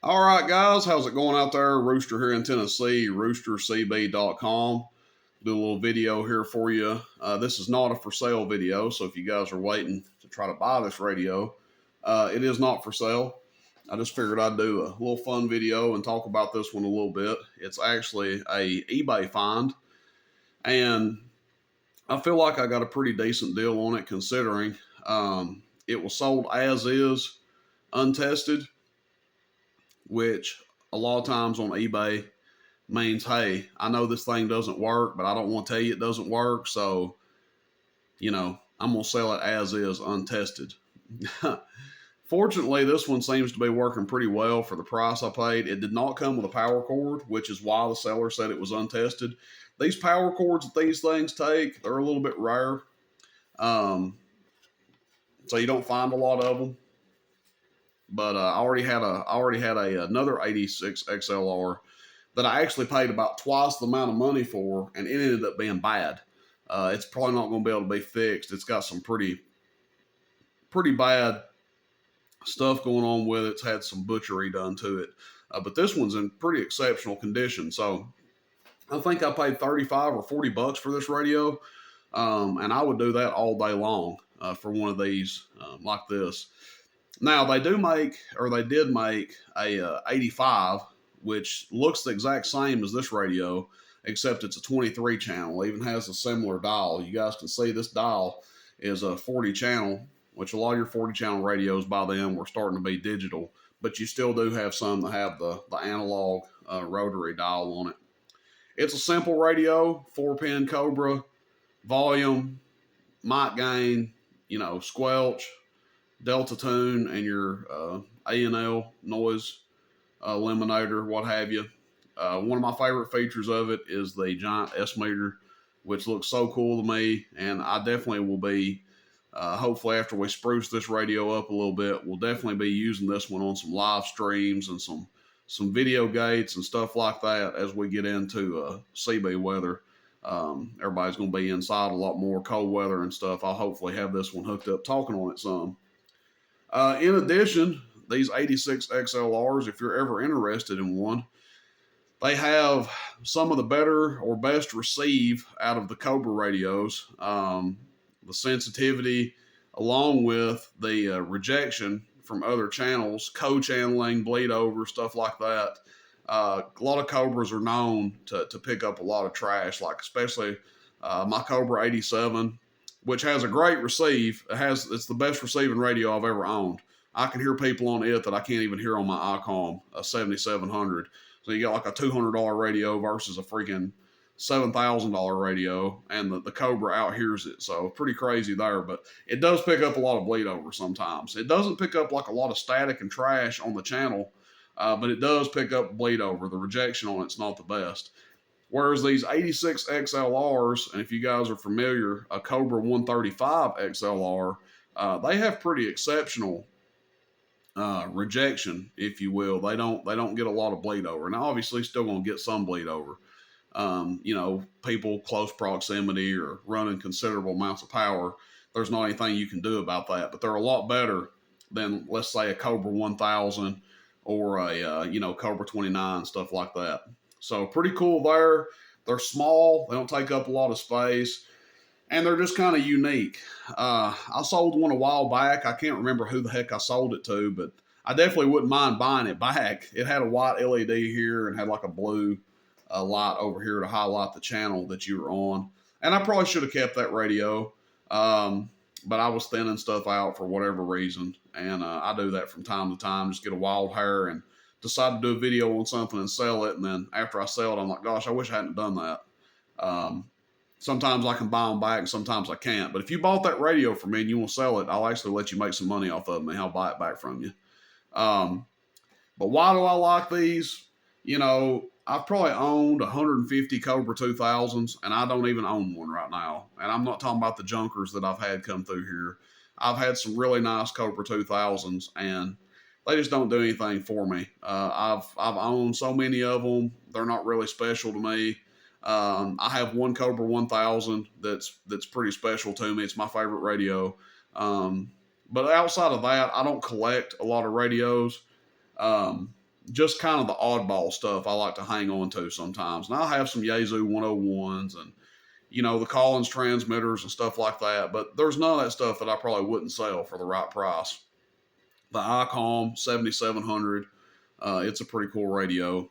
All right, guys, how's it going out there? Rooster here in Tennessee, roostercb.com. Do a little video here for you. This is not a for sale video, so if you guys are waiting to try to buy this radio, it is not for sale. I just figured I'd do a little fun video and talk about this one a little bit. It's actually a eBay find, and I feel like I got a pretty decent deal on it considering it was sold as is, untested, which a lot of times on eBay means, hey, I know this thing doesn't work, but I don't want to tell you it doesn't work. So, I'm going to sell it as is, untested. Fortunately, this one seems to be working pretty well for the price I paid. It did not come with a power cord, which is why the seller said it was untested. These power cords that these things take, they're a little bit rare. So you don't find a lot of them. But I already had another 86xlr that I actually paid about twice the amount of money for, and it ended up being bad. It's probably not going to be able to be fixed. It's got some pretty bad stuff going on with it. It's had some butchery done to it. But this one's in pretty exceptional condition. So I think I paid $35 or $40 for this radio. And I would do that all day long for one of these like this. Now they did make a 85, which looks the exact same as this radio, except it's a 23 channel. It even has a similar dial. You guys can see this dial is a 40 channel, which a lot of your 40 channel radios by then were starting to be digital, but you still do have some that have the analog rotary dial on it. It's a simple radio, 4-pin Cobra, volume, mic gain, squelch, delta tune, and your A&L noise eliminator, what have you. One of my favorite features of it is the giant S meter, which looks so cool to me, and I definitely will be, hopefully after we spruce this radio up a little bit, we'll definitely be using this one on some live streams and some video gates and stuff like that as we get into CB weather. Everybody's going to be inside a lot more, cold weather and stuff. I'll hopefully have this one hooked up, talking on it some. In addition, these 86xlrs, if you're ever interested in one, they have some of the better or best receive out of the Cobra radios. The sensitivity, along with the rejection from other channels, co-channeling, bleed over, stuff like that. A lot of Cobras are known to pick up a lot of trash, like especially my Cobra 87, which has a great receive. It's the best receiving radio I've ever owned. I can hear people on it that I can't even hear on my ICOM, a 7700. So you got like a $200 radio versus a freaking $7,000 radio, and the Cobra out-hears it. So pretty crazy there, but it does pick up a lot of bleed over sometimes. It doesn't pick up like a lot of static and trash on the channel, but it does pick up bleed over. The rejection on it's not the best. Whereas these 86xlrs, and if you guys are familiar, a Cobra 135xlr, they have pretty exceptional rejection, if you will. They don't get a lot of bleed over. Now, obviously, still going to get some bleed over. People close proximity or running considerable amounts of power, there's not anything you can do about that. But they're a lot better than, let's say, a Cobra 1000 or a Cobra 29, stuff like that. So pretty cool there. They're small. They don't take up a lot of space. And they're just kind of unique. I sold one a while back. I can't remember who the heck I sold it to, but I definitely wouldn't mind buying it back. It had a white LED here and had like a blue light over here to highlight the channel that you were on. And I probably should have kept that radio, but I was thinning stuff out for whatever reason. And I do that from time to time, just get a wild hair and decide to do a video on something and sell it. And then after I sell it, I'm like, gosh, I wish I hadn't done that. Sometimes I can buy them back and sometimes I can't. But if you bought that radio from me and you want to sell it, I'll actually let you make some money off of me. I'll buy it back from you. But why do I like these? I've probably owned 150 Cobra 2000s, and I don't even own one right now. And I'm not talking about the junkers that I've had come through here. I've had some really nice Cobra 2000s, and they just don't do anything for me. I've owned so many of them. They're not really special to me. I have one Cobra 1000 that's pretty special to me. It's my favorite radio. But outside of that, I don't collect a lot of radios. just kind of the oddball stuff I like to hang on to sometimes. And I'll have some Yaesu 101s and, you know, the Collins transmitters and stuff like that. But there's none of that stuff that I probably wouldn't sell for the right price. The ICOM 7700, it's a pretty cool radio.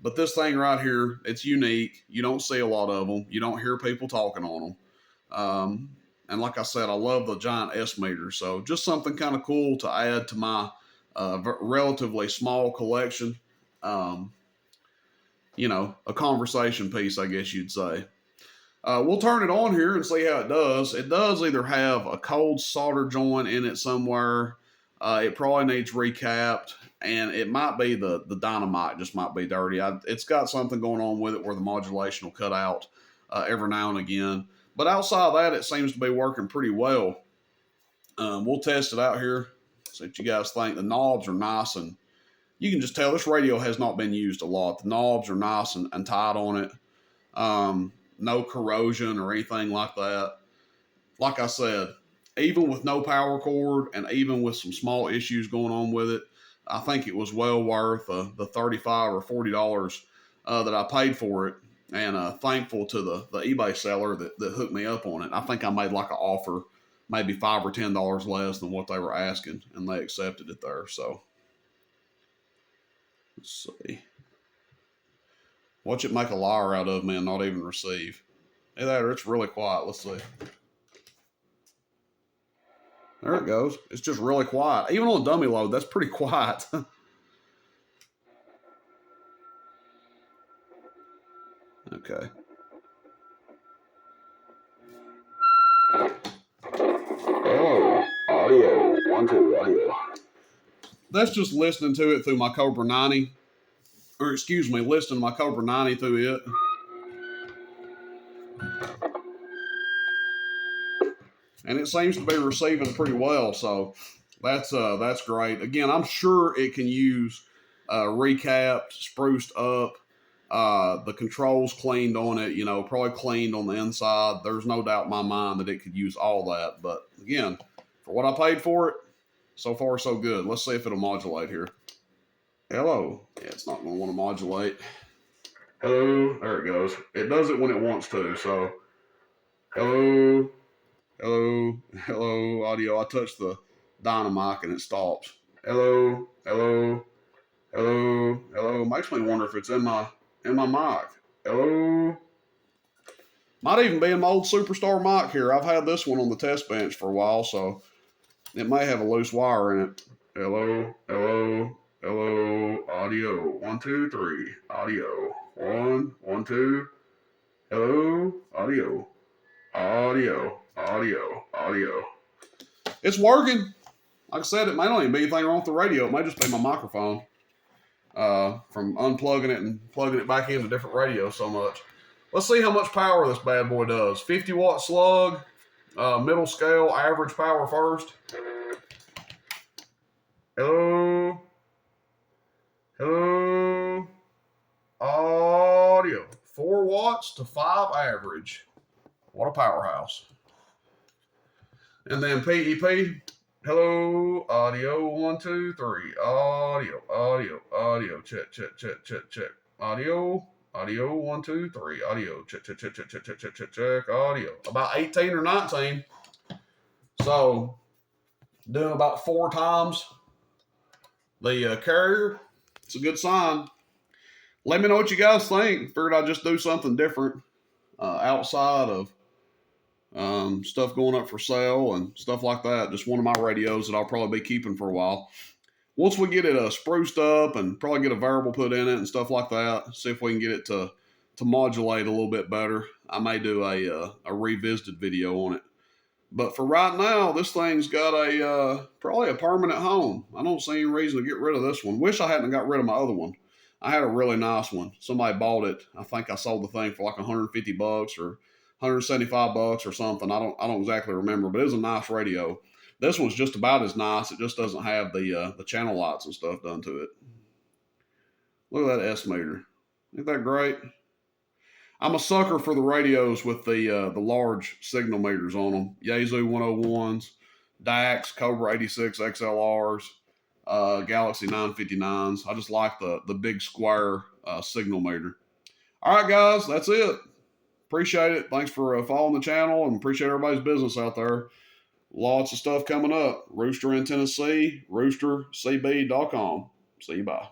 But this thing right here, it's unique. You don't see a lot of them. You don't hear people talking on them. And like I said, I love the giant S meter. So just something kind of cool to add to my relatively small collection. You know, a conversation piece, I guess you'd say. We'll turn it on here and see how it does. It does either have a cold solder joint in it somewhere. It probably needs recapped, and it might be the dynamite just might be dirty. It's got something going on with it where the modulation will cut out every now and again. But outside of that, it seems to be working pretty well. We'll test it out here, see what you guys think. The knobs are nice, and you can just tell this radio has not been used a lot. The knobs are nice and tight on it. No corrosion or anything like that. Like I said, even with no power cord and even with some small issues going on with it, I think it was well worth the $35 or $40 that I paid for it. And thankful to the eBay seller that hooked me up on it. I think I made like an offer, maybe $5 or $10 less than what they were asking, and they accepted it there. So let's see. Watch it make a liar out of me and not even receive. Hey there, it's really quiet. Let's see. There it goes. It's just really quiet. Even on a dummy load, that's pretty quiet. Okay. Oh, audio. 1, 2, audio. That's just listening to it through my Cobra 90. Or excuse me, listening to my Cobra 90 through it. And it seems to be receiving pretty well, so that's great. Again, I'm sure it can use recapped, spruced up, the controls cleaned on it, you know, probably cleaned on the inside. There's no doubt in my mind that it could use all that. But again, for what I paid for it, so far so good. Let's see if it'll modulate here. Hello. Yeah, it's not going to want to modulate. Hello. There it goes. It does it when it wants to. So, hello. Hello. Hello. Audio. I touch the dynamic and it stops. Hello. Hello. Hello. Hello. Makes me wonder if it's in my mic. Hello. Might even be in my old Superstar mic here. I've had this one on the test bench for a while, so it may have a loose wire in it. Hello. Hello. Hello, audio. 1, 2, 3. Audio. 1, 1, 2. Hello, audio. Audio. Audio. Audio. It's working. Like I said, it may not even be anything wrong with the radio. It may just be my microphone from unplugging it and plugging it back into different radios so much. Let's see how much power this bad boy does. 50 watt slug, middle scale, average power first. Hello. Hello. Audio. 4 watts to 5 average. What a powerhouse. And then PEP. Hello. Audio. 1, 2, 3. Audio. Audio. Audio. Check, check, check, check, check. Audio. Audio. 1, 2, 3. Audio. Check, check, check, check, check, check, check, check, check. Audio. About 18 or 19. So, doing about 4 times the carrier. It's a good sign. Let me know what you guys think. Figured I'd just do something different outside of stuff going up for sale and stuff like that. Just one of my radios that I'll probably be keeping for a while. Once we get it spruced up and probably get a variable put in it and stuff like that, see if we can get it to modulate a little bit better. I may do a revisited video on it. But for right now, this thing's got probably a permanent home. I don't see any reason to get rid of this one. Wish I hadn't got rid of my other one. I had a really nice one. Somebody bought it. I think I sold the thing for like $150 or $175 or something. I don't exactly remember, but it was a nice radio. This one's just about as nice. It just doesn't have the channel lights and stuff done to it. Look at that S meter. Isn't that great? I'm a sucker for the radios with the large signal meters on them. Yaesu 101s, DAX, Cobra 86xlrs. Galaxy 959s. I just like the big square signal meter. All right, guys, that's it. Appreciate it. Thanks for following the channel, and appreciate everybody's business out there. Lots of stuff coming up. Rooster in Tennessee, roostercb.com. See you, bye.